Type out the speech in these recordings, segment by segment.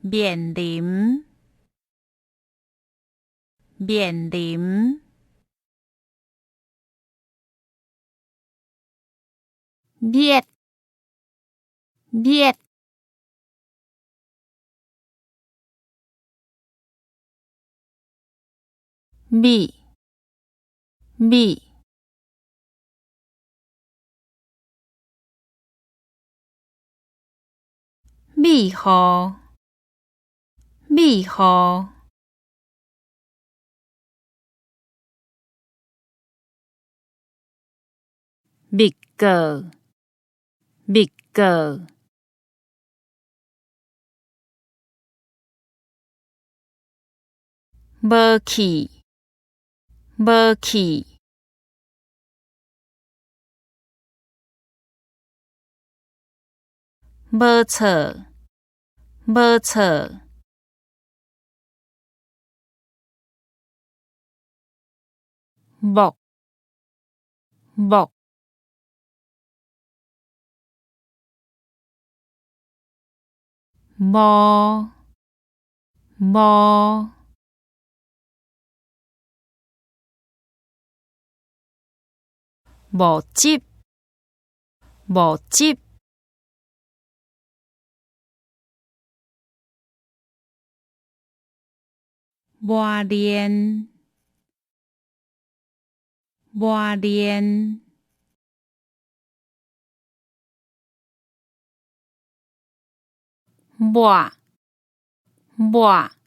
面臨面臨biết biết bị bị bị hồ bị hồ biệt cờ biệt cờ bơ khỉ bơ khỉ bơ trở bơ trở bọc bọc bò bò bỏ chip bỏ chip bò điên bò điên bò bò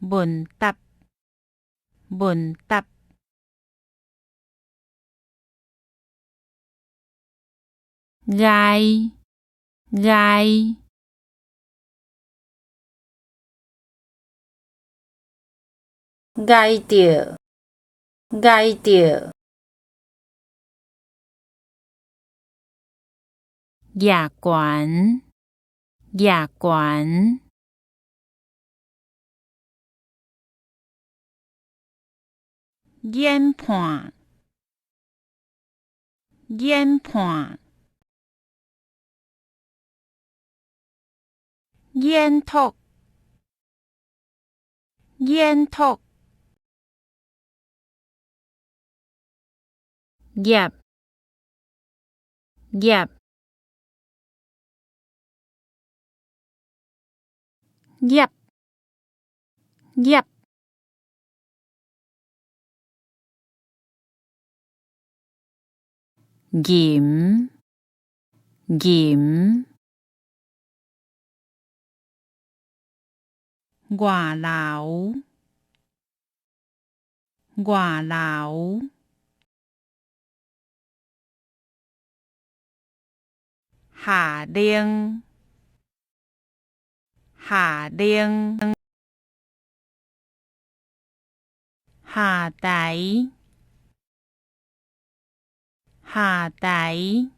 buồn tập buồn tập gai gai gai tỉa gai tỉa nhà quản nhà quản烟盘烟盤煙突煙突入入入入檢檢外流外流下令下令下底下底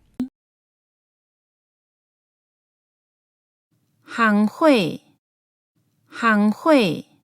行會行會